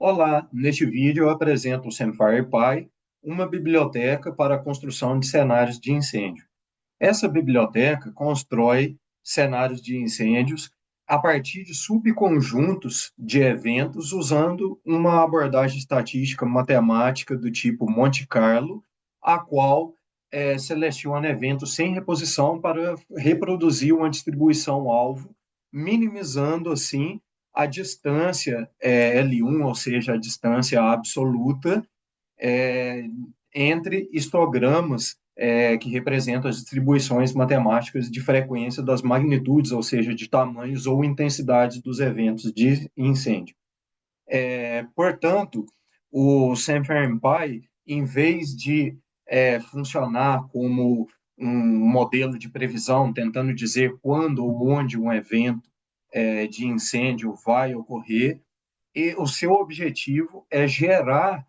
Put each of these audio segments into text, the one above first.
Olá, neste vídeo eu apresento o SemFirePy, uma biblioteca para a construção de cenários de incêndio. Essa biblioteca constrói cenários de incêndios a partir de subconjuntos de eventos usando uma abordagem estatística matemática do tipo Monte Carlo, a qual seleciona eventos sem reposição para reproduzir uma distribuição alvo, minimizando assim a distância L1, ou seja, a distância absoluta é, entre histogramas que representam as distribuições matemáticas de frequência das magnitudes, ou seja, de tamanhos ou intensidades dos eventos de incêndio. Portanto, o SemFermPy, em vez de funcionar como um modelo de previsão, tentando dizer quando ou onde um evento de incêndio vai ocorrer, e o seu objetivo é gerar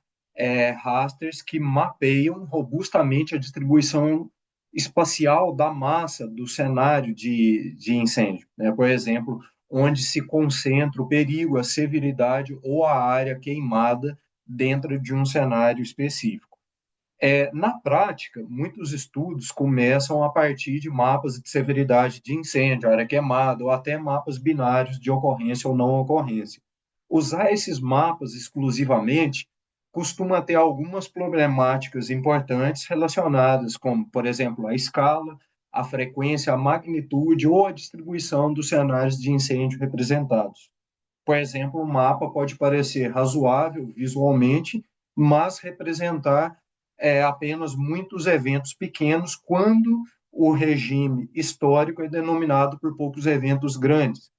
rasters que mapeiam robustamente a distribuição espacial da massa do cenário de incêndio. Né? Por exemplo, onde se concentra o perigo, a severidade ou a área queimada dentro de um cenário específico. Na prática, muitos estudos começam a partir de mapas de severidade de incêndio, área queimada, ou até mapas binários de ocorrência ou não ocorrência. Usar esses mapas exclusivamente costuma ter algumas problemáticas importantes relacionadas, como, por exemplo, a escala, a frequência, a magnitude ou a distribuição dos cenários de incêndio representados. Por exemplo, o mapa pode parecer razoável visualmente, mas representar apenas muitos eventos pequenos quando o regime histórico é denominado por poucos eventos grandes.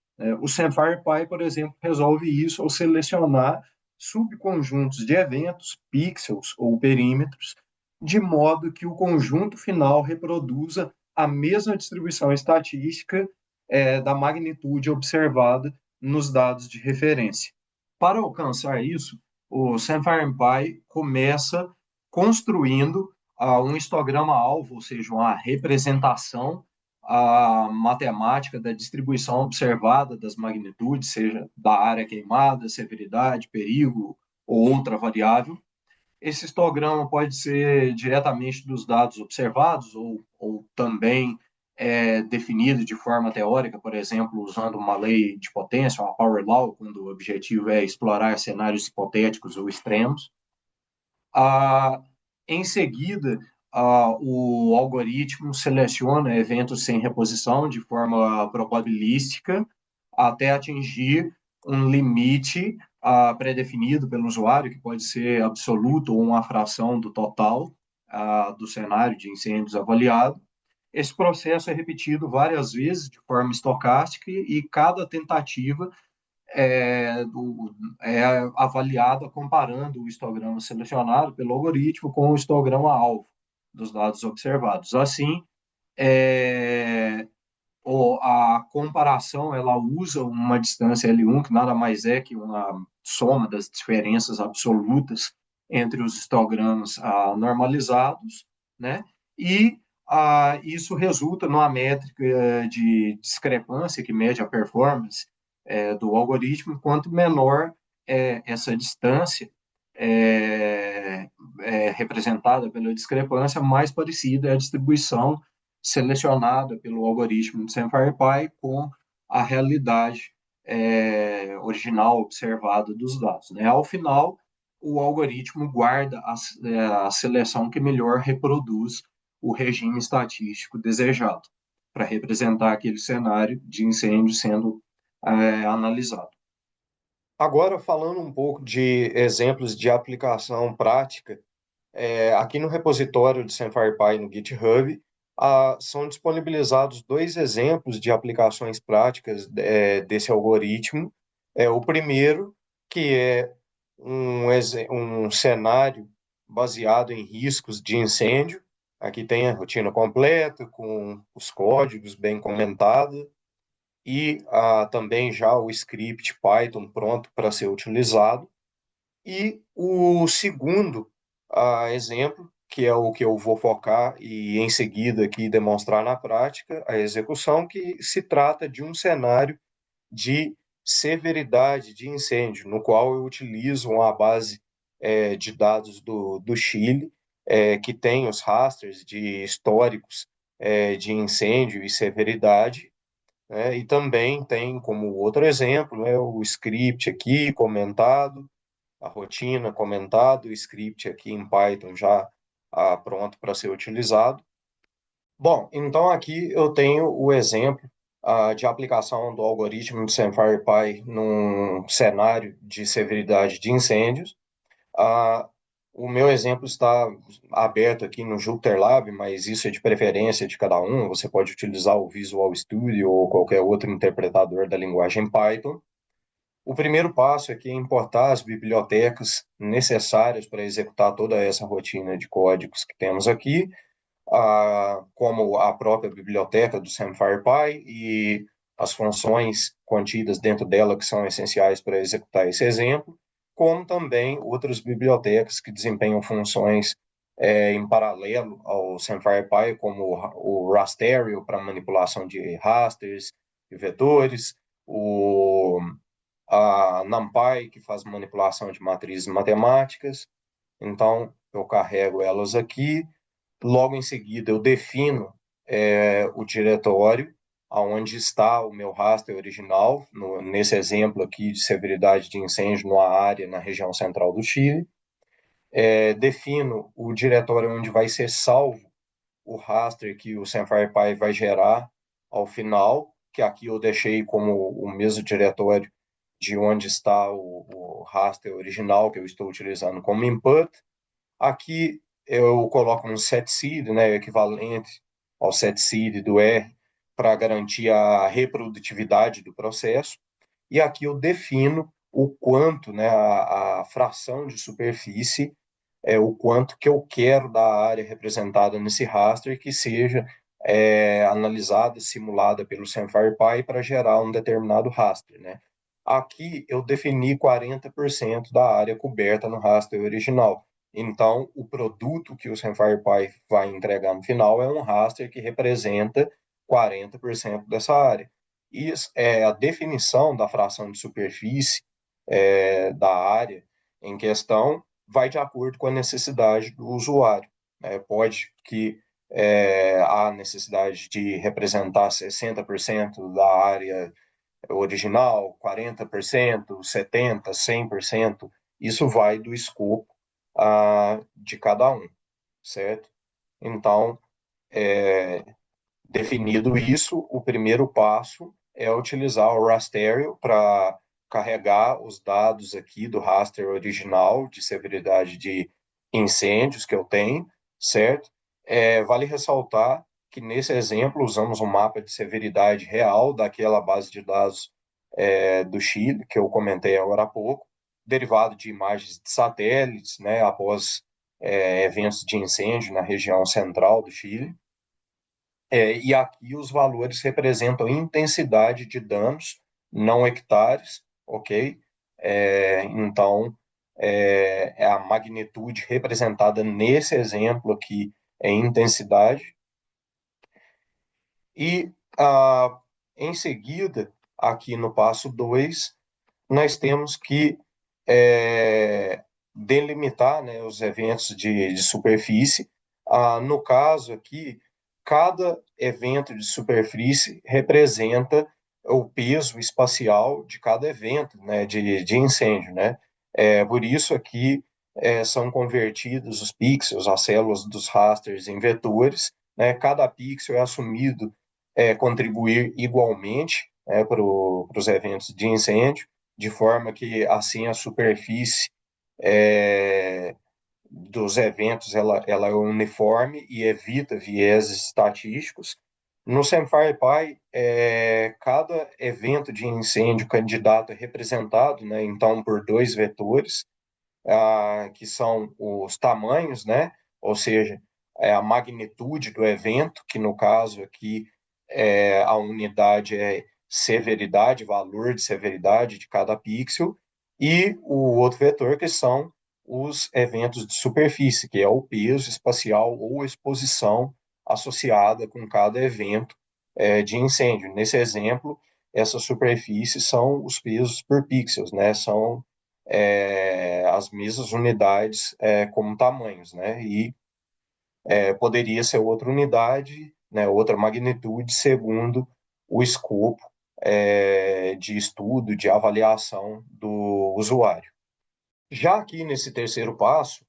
O SemFirePy, por exemplo, resolve isso ao selecionar subconjuntos de eventos, pixels ou perímetros, de modo que o conjunto final reproduza a mesma distribuição estatística da magnitude observada nos dados de referência. Para alcançar isso, o SemFirePy começa construindo um histograma-alvo, ou seja, uma representação matemática da distribuição observada das magnitudes, seja da área queimada, severidade, perigo ou outra variável. Esse histograma pode ser diretamente dos dados observados ou também definido de forma teórica, por exemplo, usando uma lei de potência, uma power law, quando o objetivo é explorar cenários hipotéticos ou extremos. Ah, Em seguida, o algoritmo seleciona eventos sem reposição de forma probabilística até atingir um limite pré-definido pelo usuário, que pode ser absoluto ou uma fração do total do cenário de incêndios avaliado. Esse processo é repetido várias vezes de forma estocástica e cada tentativa é avaliada comparando o histograma selecionado pelo algoritmo com o histograma alvo dos dados observados. Assim, é, a comparação ela usa uma distância L1, que nada mais é que uma soma das diferenças absolutas entre os histogramas normalizados, né? E isso resulta numa métrica de discrepância que mede a performance do algoritmo. Quanto menor essa distância representada pela discrepância, mais parecida é a distribuição selecionada pelo algoritmo de SemFirePy com a realidade original observada dos dados. Né? Ao final, o algoritmo guarda a seleção que melhor reproduz o regime estatístico desejado para representar aquele cenário de incêndio sendo analisado. Agora, falando um pouco de exemplos de aplicação prática, aqui no repositório de SemFirePy no GitHub, são disponibilizados dois exemplos de aplicações práticas desse algoritmo. O primeiro, que é um cenário baseado em riscos de incêndio. Aqui tem a rotina completa, com os códigos bem comentados e também já o script Python pronto para ser utilizado. E o segundo exemplo, que é o que eu vou focar e em seguida aqui demonstrar na prática a execução, que se trata de um cenário de severidade de incêndio, no qual eu utilizo uma base de dados do Chile, que tem os rasters de históricos de incêndio e severidade, né? E também tem como outro exemplo, né, o script aqui comentado, a rotina comentado, o script aqui em Python já pronto para ser utilizado. Bom, então aqui eu tenho o exemplo de aplicação do algoritmo de SemFirePy num cenário de severidade de incêndios. Ah, o meu exemplo está aberto aqui no Jupyter Lab, mas isso é de preferência de cada um. Você pode utilizar o Visual Studio ou qualquer outro interpretador da linguagem Python. O primeiro passo aqui é importar as bibliotecas necessárias para executar toda essa rotina de códigos que temos aqui, como a própria biblioteca do SemFirePy e as funções contidas dentro dela que são essenciais para executar esse exemplo, como também outras bibliotecas que desempenham funções em paralelo ao SemFirePy, como o Rasterio para manipulação de rasters e vetores, a NumPy, que faz manipulação de matrizes matemáticas. Então, eu carrego elas aqui. Logo em seguida, eu defino o diretório onde está o meu raster original, nesse exemplo aqui de severidade de incêndio numa área na região central do Chile. Defino o diretório onde vai ser salvo o raster que o SemFirePy vai gerar ao final, que aqui eu deixei como o mesmo diretório de onde está o raster original que eu estou utilizando como input. Aqui eu coloco um setseed, né, equivalente ao setseed do R, para garantir a reprodutividade do processo. E aqui eu defino o quanto, né, a fração de superfície, o quanto que eu quero da área representada nesse raster que seja analisada, simulada pelo SemFirePy para gerar um determinado raster, né? Aqui eu defini 40% da área coberta no raster original. Então, o produto que o SemFirePy vai entregar no final é um raster que representa 40% dessa área. Isso é a definição da fração de superfície da área em questão vai de acordo com a necessidade do usuário. Pode que há necessidade de representar 60% da área original, 40%, 70%, 100%. Isso vai do escopo de cada um, certo? Então, definido isso, o primeiro passo é utilizar o Rasterio para carregar os dados aqui do raster original de severidade de incêndios que eu tenho, certo? Vale ressaltar que nesse exemplo usamos um mapa de severidade real daquela base de dados do Chile, que eu comentei agora há pouco, derivado de imagens de satélites, né, após eventos de incêndio na região central do Chile. E aqui os valores representam intensidade de danos, não hectares, ok? Então, a magnitude representada nesse exemplo aqui é intensidade. E, em seguida, aqui no passo 2, nós temos que delimitar, né, os eventos de superfície. No caso aqui, cada evento de superfície representa o peso espacial de cada evento, né, de incêndio, né? Por isso aqui são convertidos os pixels, as células dos rasters em vetores, né? Cada pixel é assumido contribuir igualmente para os eventos de incêndio, de forma que assim a superfície dos eventos ela é uniforme e evita vieses estatísticos. No SemFirePy, cada evento de incêndio candidato é representado, né, então, por dois vetores, que são os tamanhos, né, ou seja, a magnitude do evento, que no caso aqui a unidade é severidade, valor de severidade de cada pixel, e o outro vetor que são os eventos de superfície, que é o peso espacial ou exposição associada com cada evento de incêndio. Nesse exemplo, essa superfície são os pesos por pixels, né? São as mesmas unidades como tamanhos, né? E poderia ser outra unidade, né? Outra magnitude segundo o escopo de estudo, de avaliação do usuário. Já aqui nesse terceiro passo,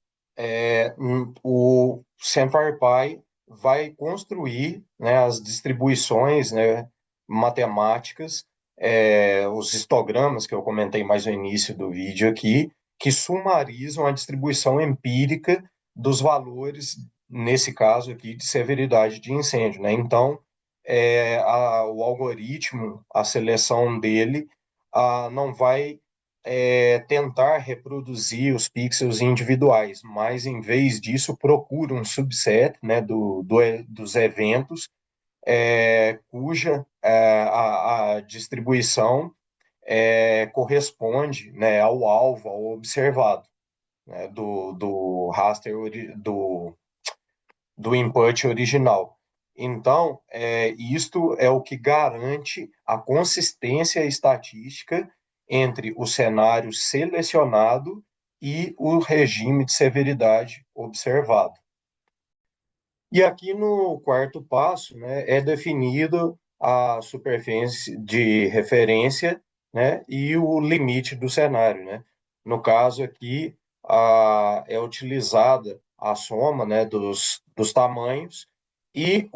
o Samfire Pi vai construir, né, as distribuições, né, matemáticas, os histogramas que eu comentei mais no início do vídeo aqui, que sumarizam a distribuição empírica dos valores, nesse caso aqui, de severidade de incêndio, né? Então, o algoritmo, a seleção dele, não vai tentar reproduzir os pixels individuais, mas em vez disso procura um subset, né, dos eventos cuja a distribuição corresponde, né, ao alvo, ao observado, né, do raster do input original. Então, isto é o que garante a consistência estatística entre o cenário selecionado e o regime de severidade observado. E aqui no quarto passo, né, é definido a superfície de referência, né, e o limite do cenário, né? No caso aqui, é utilizada a soma, né, dos tamanhos e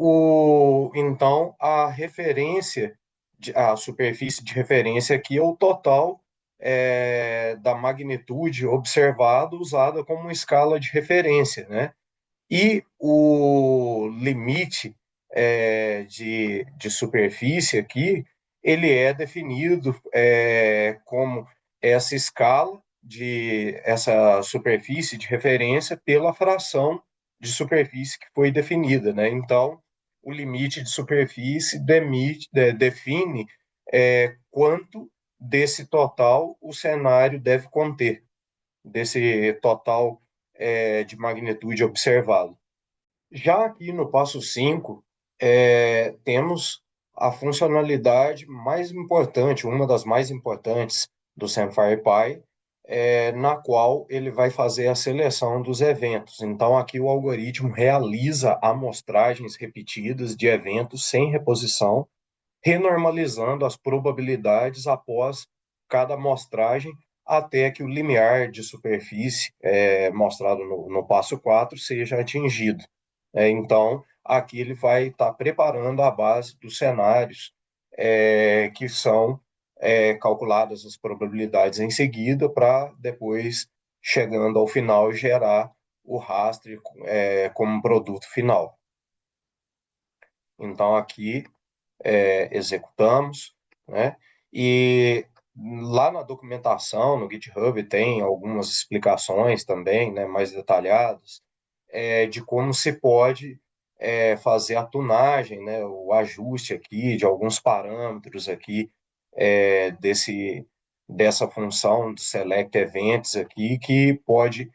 então a referência, a superfície de referência aqui é o total da magnitude observada usada como escala de referência, né? E o limite de superfície aqui, ele é definido como essa escala essa superfície de referência pela fração de superfície que foi definida, né? Então, o limite de superfície define quanto desse total o cenário deve conter, desse total de magnitude observado. Já aqui no passo 5, temos a funcionalidade mais importante, uma das mais importantes do Samfire Pi, na qual ele vai fazer a seleção dos eventos. Então, aqui o algoritmo realiza amostragens repetidas de eventos sem reposição, renormalizando as probabilidades após cada amostragem, até que o limiar de superfície mostrado no passo 4 seja atingido. Então, aqui ele vai estar preparando a base dos cenários que são calculadas as probabilidades em seguida para depois, chegando ao final, gerar o rastro como produto final. Então, aqui executamos, né? E lá na documentação, no GitHub, tem algumas explicações também, né, mais detalhadas, de como se pode fazer a tunagem, né, o ajuste aqui de alguns parâmetros aqui dessa função de select events aqui, que pode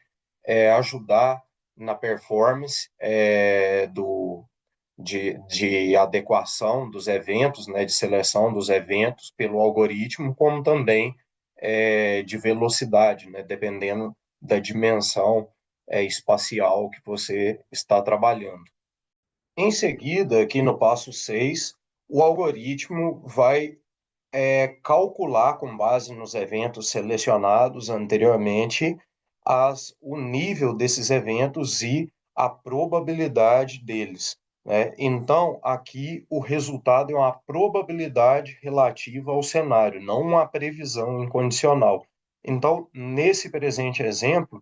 ajudar na performance de adequação dos eventos, né, de seleção dos eventos pelo algoritmo, como também de velocidade, né, dependendo da dimensão espacial que você está trabalhando. Em seguida, aqui no passo 6, o algoritmo vai calcular, com base nos eventos selecionados anteriormente, o nível desses eventos e a probabilidade deles, né? Então, aqui o resultado é uma probabilidade relativa ao cenário, não uma previsão incondicional. Então, nesse presente exemplo,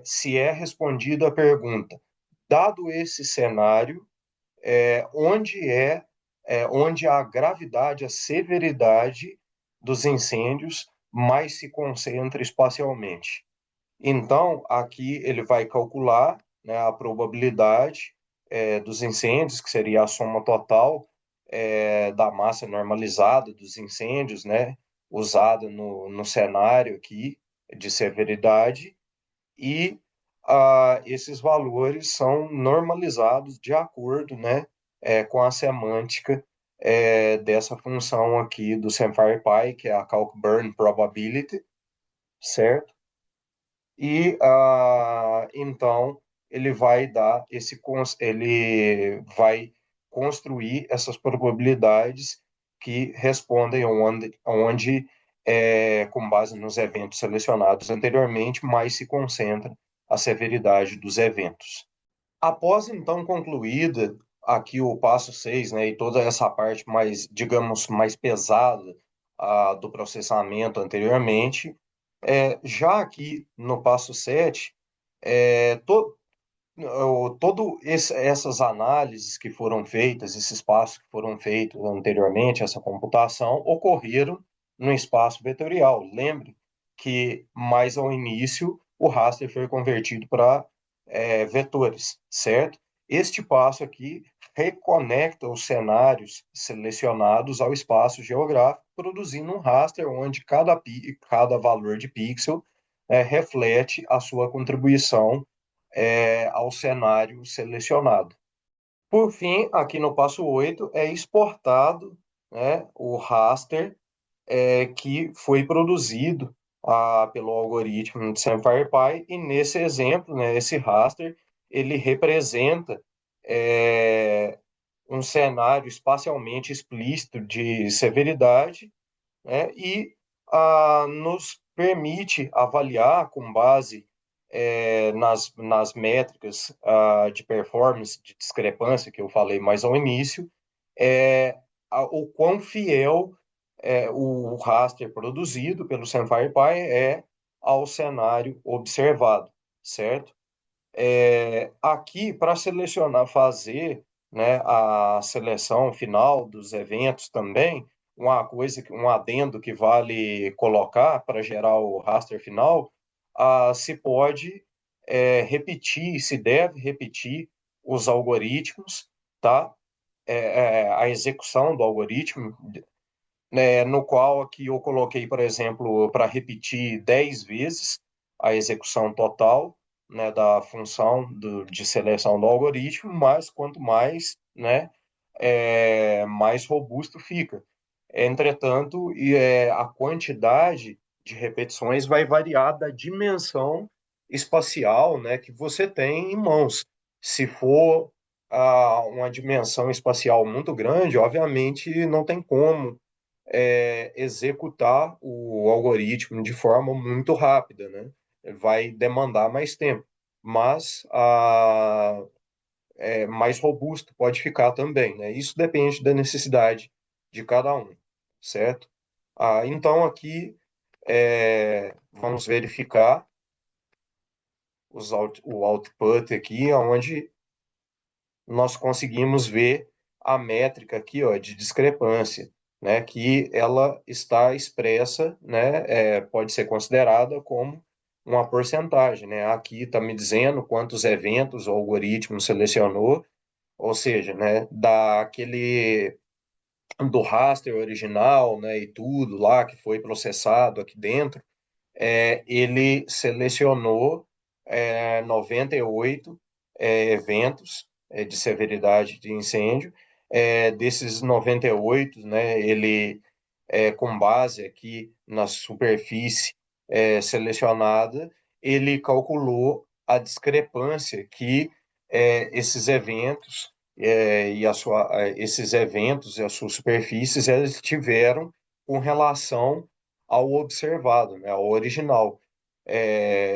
se é respondida a pergunta, dado esse cenário, onde a gravidade, a severidade dos incêndios mais se concentra espacialmente. Então, aqui ele vai calcular, né, a probabilidade dos incêndios, que seria a soma total da massa normalizada dos incêndios, né, usada no cenário aqui de severidade, e esses valores são normalizados de acordo, né, com a semântica dessa função aqui do SemFirePy, que é a Calc Burn Probability, certo? E então ele vai construir essas probabilidades que respondem com base nos eventos selecionados anteriormente, mais se concentra a severidade dos eventos. Após então concluída aqui o passo 6, né, e toda essa parte mais, digamos, mais pesada do processamento anteriormente, já aqui no passo 7, é, to, essas análises que foram feitas, esses passos que foram feitos anteriormente, essa computação, ocorreram no espaço vetorial. Lembre que mais ao início o raster foi convertido para vetores, certo? Este passo aqui reconecta os cenários selecionados ao espaço geográfico, produzindo um raster onde cada valor de pixel reflete a sua contribuição ao cenário selecionado. Por fim, aqui no passo 8, é exportado, né, o raster que foi produzido pelo algoritmo de SemFirePy, e nesse exemplo, né, esse raster, ele representa um cenário espacialmente explícito de severidade, né, e nos permite avaliar com base nas métricas de performance, de discrepância que eu falei mais ao início, o quão fiel o raster produzido pelo SemFirePy é ao cenário observado, certo? Aqui, para selecionar, fazer, né, a seleção final dos eventos também, um adendo que vale colocar para gerar o raster final, se pode se deve repetir os algoritmos, tá? A execução do algoritmo, né, no qual aqui eu coloquei, por exemplo, para repetir 10 vezes a execução total, né, da função de seleção do algoritmo, mas quanto mais, né, mais robusto fica. Entretanto, a quantidade de repetições vai variar da dimensão espacial, né, que você tem em mãos. Se for uma dimensão espacial muito grande, obviamente não tem como executar o algoritmo de forma muito rápida, né? Vai demandar mais tempo, mas mais robusto pode ficar também, né? Isso depende da necessidade de cada um, certo? Então aqui vamos verificar o output aqui, onde nós conseguimos ver a métrica aqui, ó, de discrepância, né, que ela está expressa, né, pode ser considerada como uma porcentagem, né? Aqui está me dizendo quantos eventos o algoritmo selecionou, ou seja, né, do raster original, né, e tudo lá que foi processado aqui dentro, ele selecionou 98 eventos de severidade de incêndio. Desses 98, né, ele, com base aqui na superfície selecionada, ele calculou a discrepância que esses eventos esses eventos e as suas superfícies eles tiveram com relação ao observado, né, ao original.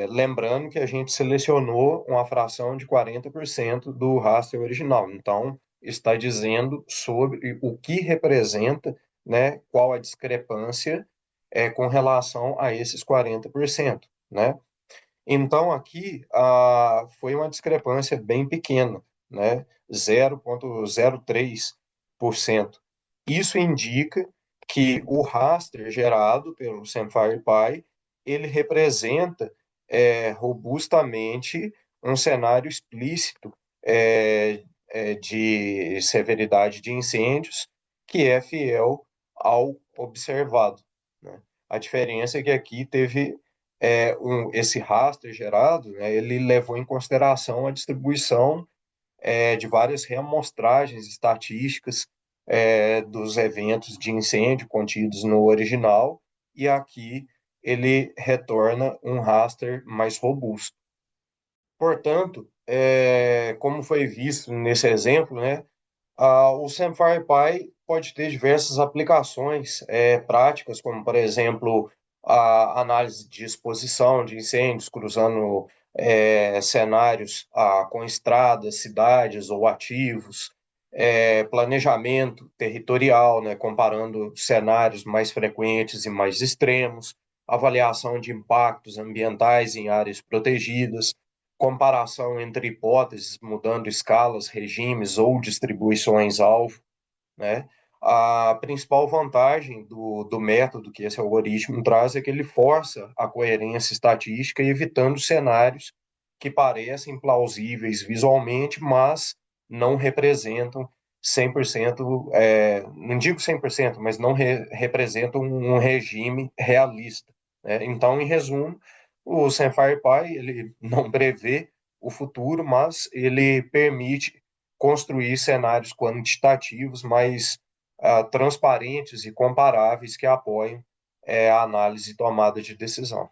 Lembrando que a gente selecionou uma fração de 40% do raster original. Então, está dizendo sobre o que representa, né, qual a discrepância com relação a esses 40%, né? Então, aqui foi uma discrepância bem pequena, né? 0,03%. Isso indica que o raster gerado pelo SemFirePy, ele representa robustamente um cenário explícito de severidade de incêndios que é fiel ao observado, né? A diferença é que aqui teve esse raster gerado, né, ele levou em consideração a distribuição de várias reamostragens estatísticas dos eventos de incêndio contidos no original, e aqui ele retorna um raster mais robusto. Portanto, como foi visto nesse exemplo, né, o Samfire Pi pode ter diversas aplicações práticas, como, por exemplo, a análise de exposição de incêndios, cruzando cenários com estradas, cidades ou ativos, planejamento territorial, né, comparando cenários mais frequentes e mais extremos, avaliação de impactos ambientais em áreas protegidas, comparação entre hipóteses, mudando escalas, regimes ou distribuições-alvo, né? A principal vantagem do método que esse algoritmo traz é que ele força a coerência estatística, evitando cenários que parecem plausíveis visualmente, mas não representam 100%, não digo 100%, mas não representam um regime realista, né? Então, em resumo, o Samfire Pi, ele não prevê o futuro, mas ele permite construir cenários quantitativos mais transparentes e comparáveis que apoiem a análise e tomada de decisão.